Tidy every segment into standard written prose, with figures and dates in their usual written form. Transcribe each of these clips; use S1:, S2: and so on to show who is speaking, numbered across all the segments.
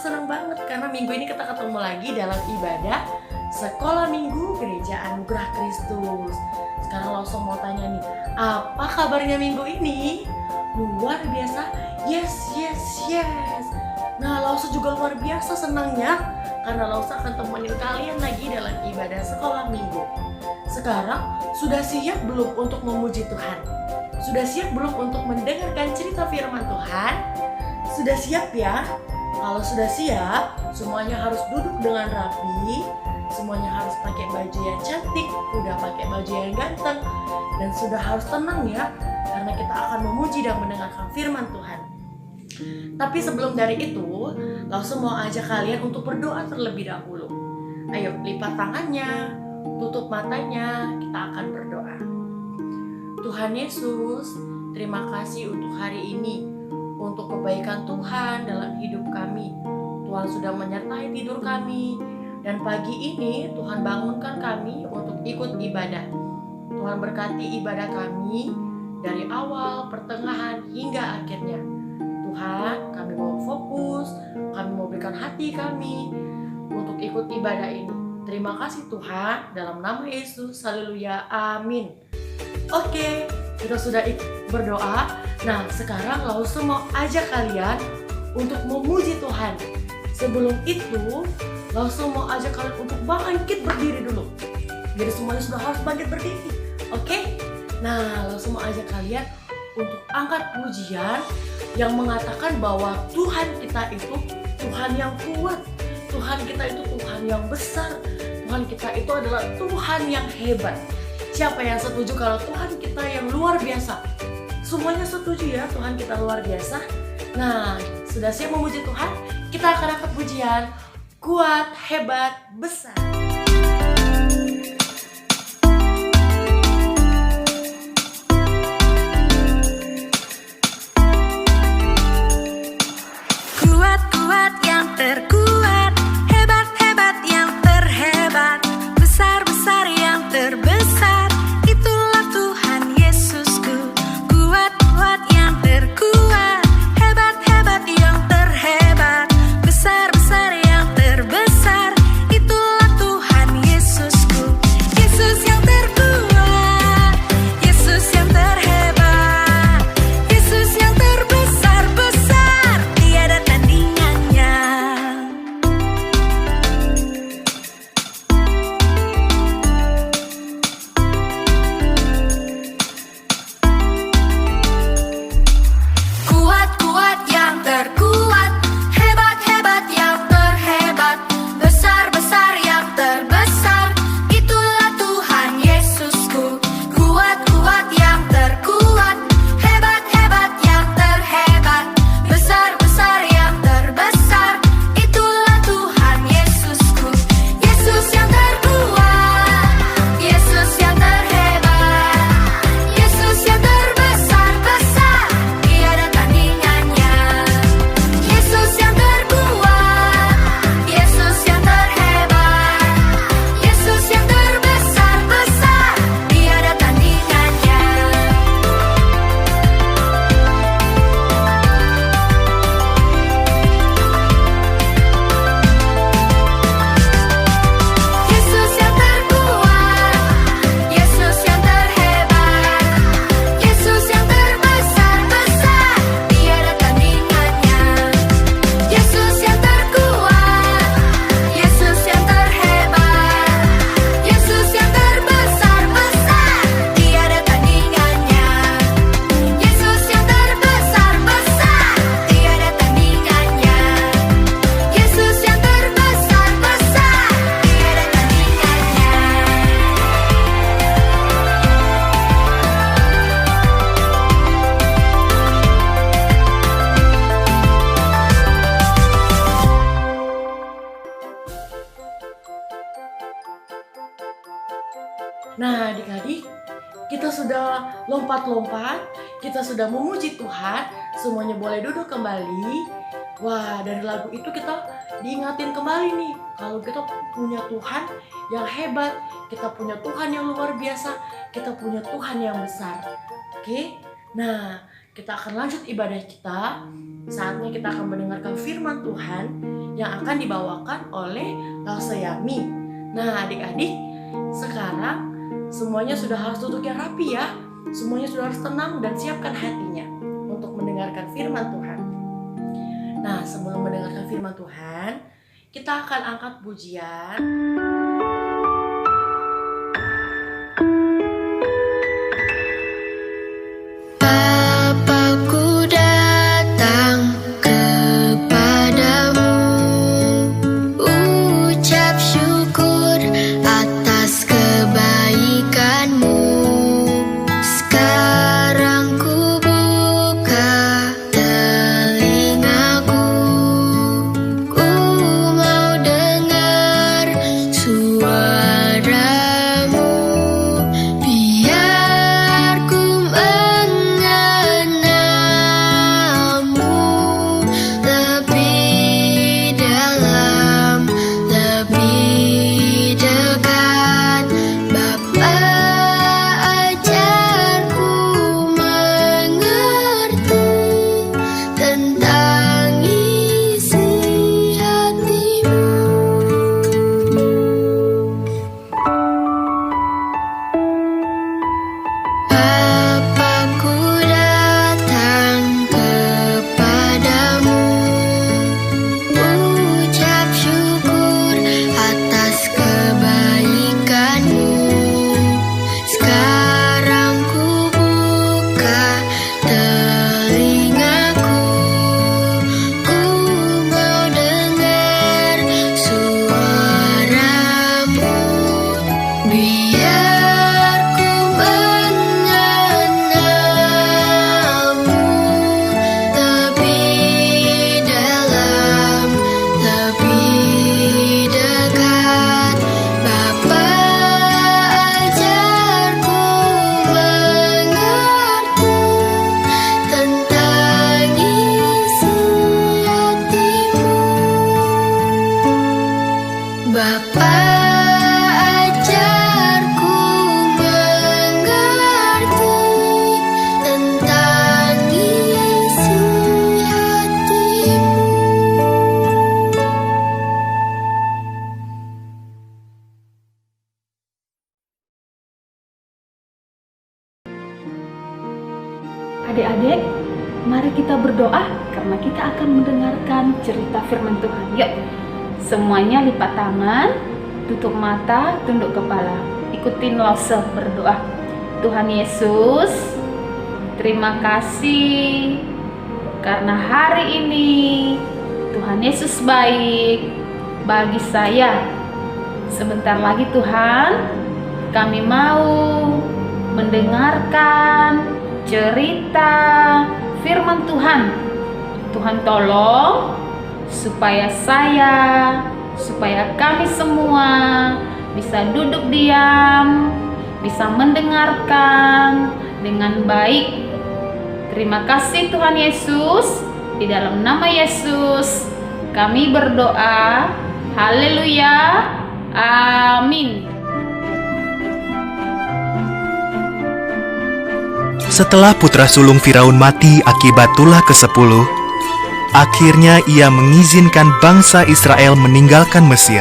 S1: senang banget karena minggu ini kita ketemu lagi dalam ibadah Sekolah Minggu Gereja Anugerah Kristus. Sekarang langsung mau tanya nih, apa kabarnya minggu ini? Luar biasa? Yes. Nah, Lausa juga luar biasa senangnya karena Lausa akan temenin kalian lagi dalam ibadah Sekolah Minggu. Sekarang sudah siap belum untuk memuji Tuhan? Sudah siap belum untuk mendengarkan cerita firman Tuhan? Sudah siap ya? Kalau sudah siap, semuanya harus duduk dengan rapi, semuanya harus pakai baju yang cantik, udah pakai baju yang ganteng, dan sudah harus tenang ya, karena kita akan memuji dan mendengarkan firman Tuhan. Tapi sebelum dari itu, langsung mau ajak kalian untuk berdoa terlebih dahulu. Ayo lipat tangannya, tutup matanya, kita akan berdoa. Tuhan Yesus, terima kasih untuk hari ini, untuk kebaikan Tuhan dalam hidup kami. Tuhan sudah menyertai tidur kami, dan pagi ini Tuhan bangunkan kami untuk ikut ibadah. Tuhan berkati ibadah kami dari awal, pertengahan, hingga akhirnya. Tuhan, kami mau fokus, kami mau berikan hati kami untuk ikut ibadah ini. Terima kasih Tuhan, dalam nama Yesus, haleluya, amin. Oke, kita sudah berdoa. Nah, sekarang langsung mau ajak kalian untuk memuji Tuhan. Sebelum itu, langsung mau ajak kalian untuk bangkit berdiri dulu. Jadi semuanya sudah harus bangkit berdiri. Oke? Nah, langsung mau ajak kalian untuk angkat pujian yang mengatakan bahwa Tuhan kita itu Tuhan yang kuat. Tuhan kita itu Tuhan yang besar. Tuhan kita itu adalah Tuhan yang hebat. Siapa yang setuju kalau Tuhan kita yang luar biasa? Semuanya setuju ya, Tuhan kita luar biasa. Nah, sudah siap memuji Tuhan? Kita akan angkat pujian kuat, hebat, besar.
S2: Kuat yang terkuat, hebat yang terhebat, besar yang terbesar, itulah Tuhan Yesusku. Kuat yang terkuat, hebat yang terhebat, besar yang terbesar, itulah Tuhan Yesusku. Yesus yang terkuat, Yesus yang terhebat, Yesus yang terbesar, tiada tandingannya. Kuat yang terkuat, hebat yang terhebat, besar yang terbesar, itulah Tuhan Yesusku. Kuat yang terkuat, hebat yang terhebat, besar yang terbesar, itulah Tuhan Yesusku. Yesus yang terkuat, Yesus yang terhebat, Yesus yang terbesar, tiada tandingannya. Yesus yang terkuat, Yesus yang terhebat, Yesus yang terbesar, tiada tandingannya. Yesus yang terkuat, Yesus yang terhebat, Yesus yang terbesar, tiada tandingannya. Yesus yang terkuat, Yesus yang terhebat, Yesus yang terbesar, tiada tandingannya. Yesus yang terbesar, tiada tandingannya. Yesus yang terbesar, tiada
S1: Nah, adik-adik, kita sudah lompat-lompat, kita sudah memuji Tuhan, semuanya boleh duduk kembali. Wah, dari lagu itu kita diingatin kembali nih, kalau kita punya Tuhan yang hebat, kita punya Tuhan yang luar biasa, kita punya Tuhan yang besar. Oke? Nah, kita akan lanjut ibadah kita. Saatnya kita akan mendengarkan firman Tuhan yang akan dibawakan oleh Lause Yami. Nah adik-adik, sekarang semuanya sudah harus duduk yang rapi ya. Semuanya sudah harus tenang dan siapkan hatinya untuk mendengarkan firman Tuhan. Nah sebelum mendengarkan firman Tuhan, kita akan angkat pujian.
S2: Bapakku datang kepadamu, ucap syukur atas kebaikanmu. Sekarang ku buka telingaku, ku mau dengar suaramu. Biar ku mengenalmu lebih dalam, lebih dekat. Bapa, ajarku mengerti tentang isi hatimu. Bapakku datang kepadamu, ucap syukur atas kebaikanmu. Sekarang ku buka telingaku, ku mau dengar suaramu. Biar ku mengenalmu lebih dalam, lebih dekat. Bapa, ajarku mengerti tentang isi hatimu. Bapa, ajarku mengerti tentang isi hatimu.
S3: Adik-adik, mari kita berdoa karena kita akan mendengarkan cerita firman Tuhan. Yuk, semuanya lipat tangan, tutup mata, tunduk kepala. Ikutin Lause berdoa. Tuhan Yesus, terima kasih karena hari ini Tuhan Yesus baik bagi saya. Sebentar lagi Tuhan, kami mau mendengarkan cerita firman Tuhan. Tuhan tolong supaya kami semua bisa duduk diam, bisa mendengarkan dengan baik. Terima kasih Tuhan Yesus. Di dalam nama Yesus kami berdoa. Haleluya. Amin.
S4: Setelah putra sulung Firaun mati akibat tulah ke-10, akhirnya ia mengizinkan bangsa Israel meninggalkan Mesir.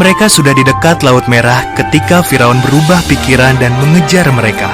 S4: Mereka sudah di dekat Laut Merah ketika Firaun berubah pikiran dan mengejar mereka.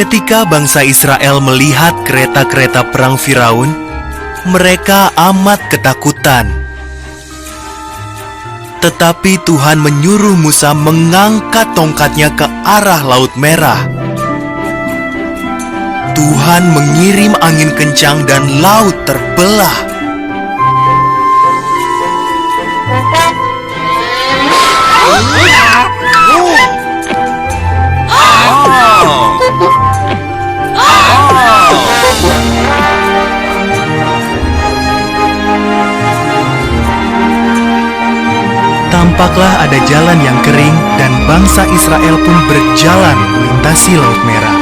S4: Ketika bangsa Israel melihat kereta-kereta perang Firaun, mereka amat ketakutan. Tetapi Tuhan menyuruh Musa mengangkat tongkatnya ke arah Laut Merah. Tuhan mengirim angin kencang dan laut terbelah. Tampaklah ada jalan yang kering dan bangsa Israel pun berjalan melintasi Laut Merah.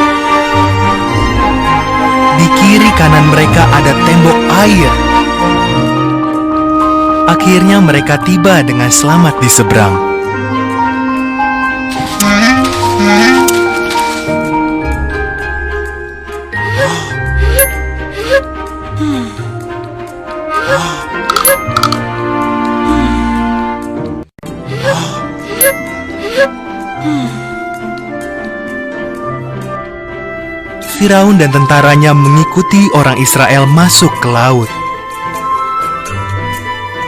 S4: Di kiri kanan mereka ada tembok air. Akhirnya mereka tiba dengan selamat di seberang. Firaun dan tentaranya mengikuti orang Israel masuk ke laut.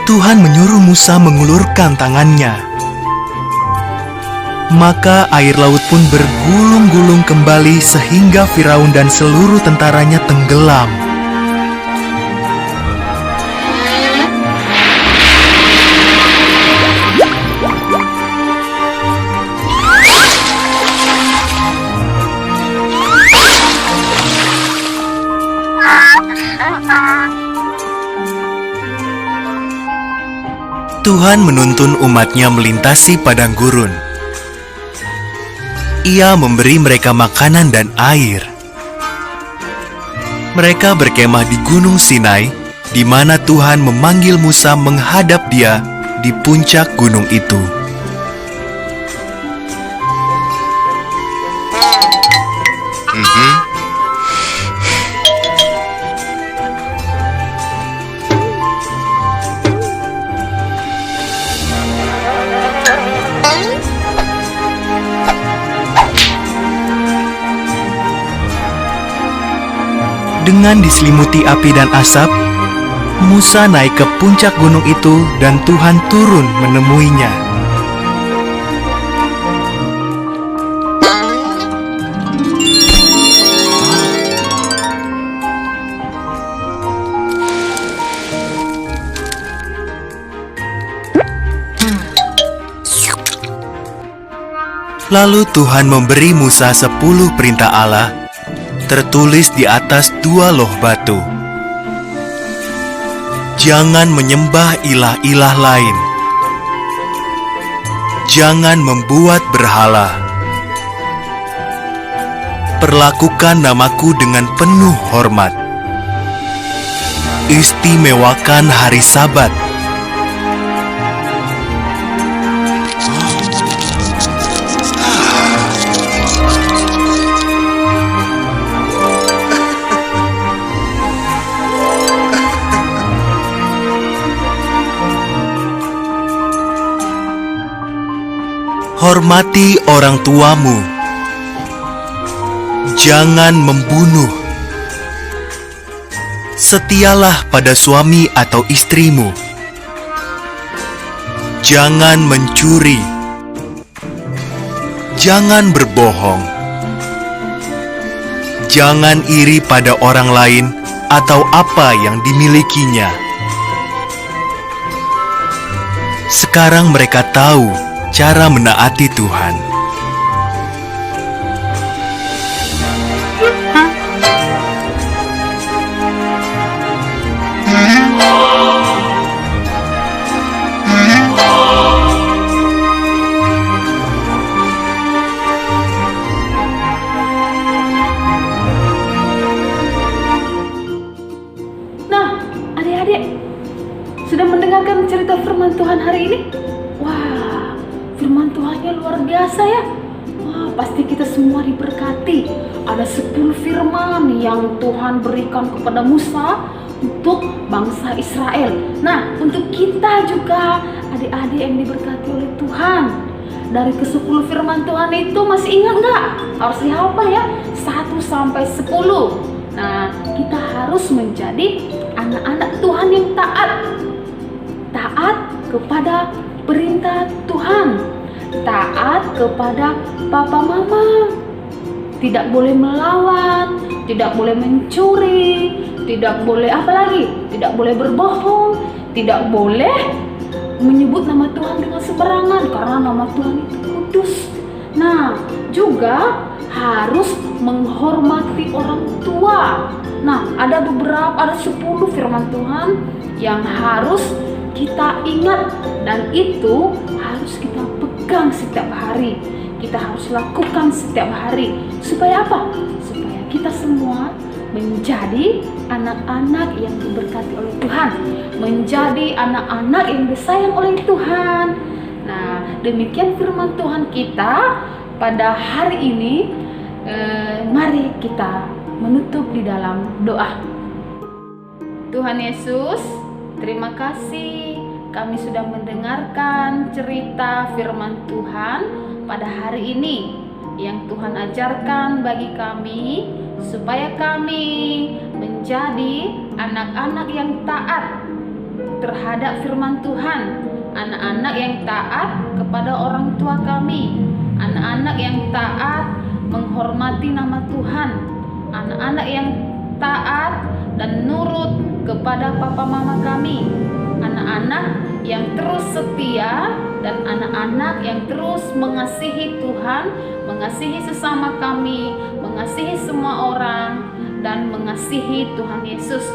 S4: Tuhan menyuruh Musa mengulurkan tangannya. Maka air laut pun bergulung-gulung kembali sehingga Firaun dan seluruh tentaranya tenggelam. Tuhan menuntun umatnya melintasi padang gurun. Ia memberi mereka makanan dan air. Mereka berkemah di Gunung Sinai, di mana Tuhan memanggil Musa menghadap Dia di puncak gunung itu. Dengan diselimuti api dan asap, Musa naik ke puncak gunung itu dan Tuhan turun menemuinya. Lalu Tuhan memberi Musa 10 perintah Allah tertulis di atas 2 loh batu. Jangan menyembah ilah-ilah lain. Jangan membuat berhala. Perlakukan namaku dengan penuh hormat. Istimewakan hari Sabat. Hormati orang tuamu. Jangan membunuh. Setialah pada suami atau istrimu. Jangan mencuri. Jangan berbohong. Jangan iri pada orang lain atau apa yang dimilikinya. Sekarang mereka tahu cara menaati Tuhan.
S3: Nah, adik-adik, sudah mendengarkan cerita firman Tuhan hari ini? Wah, firman Tuhannya luar biasa ya. Wah, pasti kita semua diberkati. Ada 10 firman yang Tuhan berikan kepada Musa untuk bangsa Israel. Nah, untuk kita juga adik-adik yang diberkati oleh Tuhan. Dari ke-10 firman Tuhan itu masih ingat nggak? Harus dihafal ya, 1 sampai 10. Nah, kita harus menjadi anak-anak Tuhan yang taat. Taat kepada perintah Tuhan. Taat kepada papa mama. Tidak boleh melawan, tidak boleh mencuri, tidak boleh apa lagi? Tidak boleh berbohong, tidak boleh menyebut nama Tuhan dengan sembarangan karena nama Tuhan itu kudus. Nah, juga harus menghormati orang tua. Nah, ada 10 firman Tuhan yang harus kita ingat dan itu harus harus kita pegang setiap hari, kita harus lakukan setiap hari. Supaya apa? Supaya kita semua menjadi anak-anak yang diberkati oleh Tuhan, menjadi anak-anak yang disayang oleh Tuhan. Nah, demikian firman Tuhan kita pada hari ini. Mari kita menutup di dalam doa. Tuhan Yesus, terima kasih kami sudah mendengarkan cerita firman Tuhan pada hari ini yang Tuhan ajarkan bagi kami supaya kami menjadi anak-anak yang taat terhadap firman Tuhan, anak-anak yang taat kepada orang tua kami, anak-anak yang taat menghormati nama Tuhan, anak-anak yang taat dan nurut kepada papa mama kami, anak-anak yang terus setia dan anak-anak yang terus mengasihi Tuhan, mengasihi sesama kami, mengasihi semua orang, dan mengasihi Tuhan Yesus.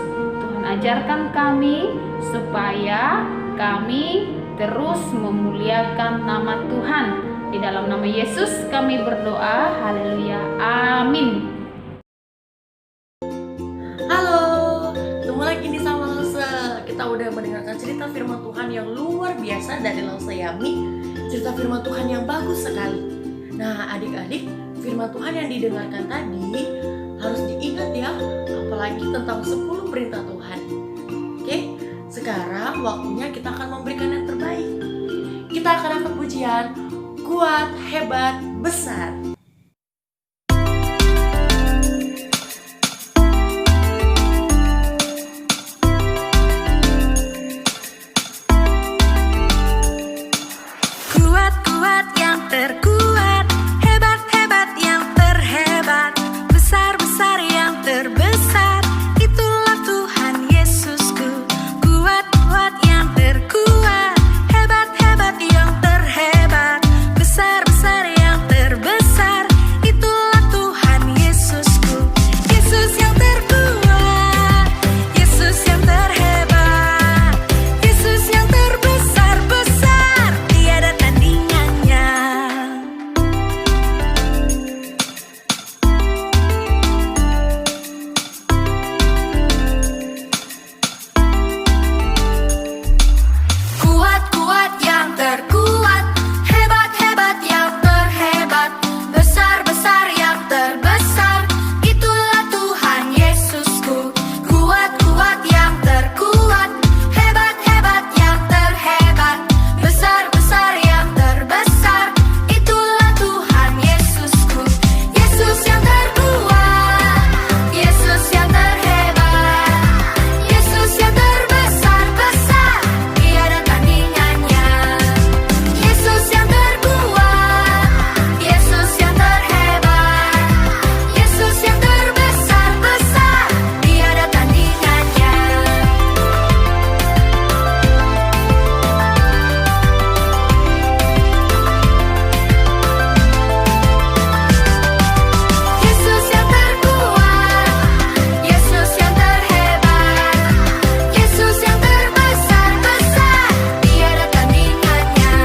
S3: Tuhan ajarkan kami supaya kami terus memuliakan nama Tuhan. Di dalam nama Yesus kami berdoa. Haleluya. Amin.
S1: Halo, ketemu lagi nih sama Lause. Kita udah mendengarkan cerita firman Tuhan yang luar biasa dari Lause Yami. Cerita firman Tuhan yang bagus sekali. Nah adik-adik, firman Tuhan yang didengarkan tadi harus diingat ya, apalagi tentang 10 perintah Tuhan. Oke, sekarang waktunya kita akan memberikan yang terbaik. Kita akan angkat pujian Kuat, Hebat, Besar.
S2: Kuat-kuat yang terkuat, hebat-hebat yang terhebat, besar-besar yang terbesar, itulah Tuhan Yesusku. Kuat-kuat yang terkuat, hebat-hebat yang terhebat, besar-besar yang terbesar, itulah Tuhan Yesusku. Yesus yang terkuat, Yesus yang terhebat, Yesus yang terbesar-besar, tiada tandingannya. Kuat-kuat yang terkuat, hebat-hebat yang terhebat, besar-besar yang terbesar, itulah Tuhan Yesusku. Kuat-kuat yang terkuat, hebat-hebat yang terhebat, besar-besar yang terbesar, itulah Tuhan Yesusku. Yesus yang terkuat, Yesus yang terhebat, Yesus yang terbesar-besar, tiada tandingannya. Yesus yang terkuat, Yesus yang terhebat, Yesus yang terbesar-besar, tiada tandingannya. Yesus yang terkuat, Yesus yang terhebat, Yesus yang terbesar-besar, tiada tandingannya.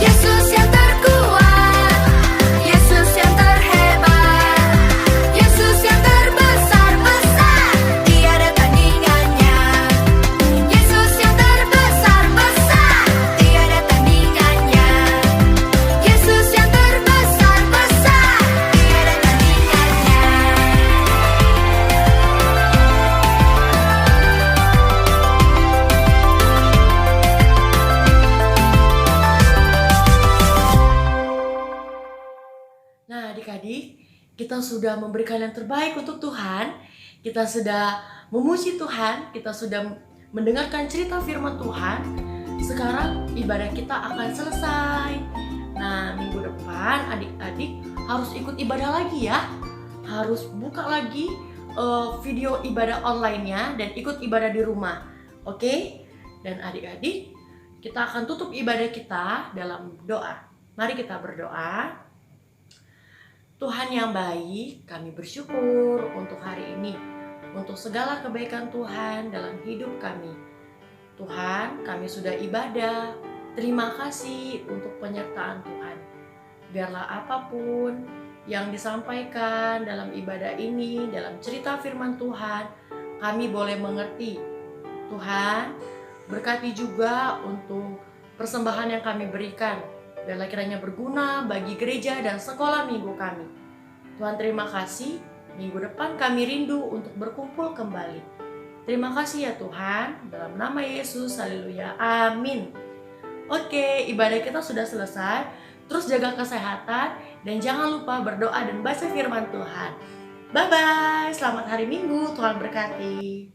S2: Yesus yang terkuat, Yesus yang terhebat, Yesus yang terbesar-besar, tiada tandingannya. Yesus yang terbesar-besar, tiada tandingannya. Yesus yang terbesar-besar, tiada
S1: Nah adik-adik, kita sudah memberikan yang terbaik untuk Tuhan. Kita sudah memuji Tuhan, kita sudah mendengarkan cerita firman Tuhan. Sekarang ibadah kita akan selesai. Nah minggu depan adik-adik harus ikut ibadah lagi ya. Harus buka lagi video ibadah online-nya dan ikut ibadah di rumah. Oke? Dan adik-adik, kita akan tutup ibadah kita dalam doa. Mari kita berdoa. Tuhan yang baik, kami bersyukur untuk hari ini, untuk segala kebaikan Tuhan dalam hidup kami. Tuhan, kami sudah ibadah, Terima kasih untuk penyertaan Tuhan. Biarlah apapun yang disampaikan dalam ibadah ini, dalam cerita firman Tuhan, kami boleh mengerti. Tuhan, berkati juga untuk persembahan yang kami berikan. Biarlah kiranya berguna bagi gereja dan sekolah minggu kami. Tuhan, terima kasih. Minggu depan kami rindu untuk berkumpul kembali. Terima kasih ya Tuhan. Dalam nama Yesus, haleluya, amin. Oke, ibadah kita sudah selesai. Terus jaga kesehatan dan jangan lupa berdoa dan baca firman Tuhan. Bye-bye, selamat hari Minggu, Tuhan berkati.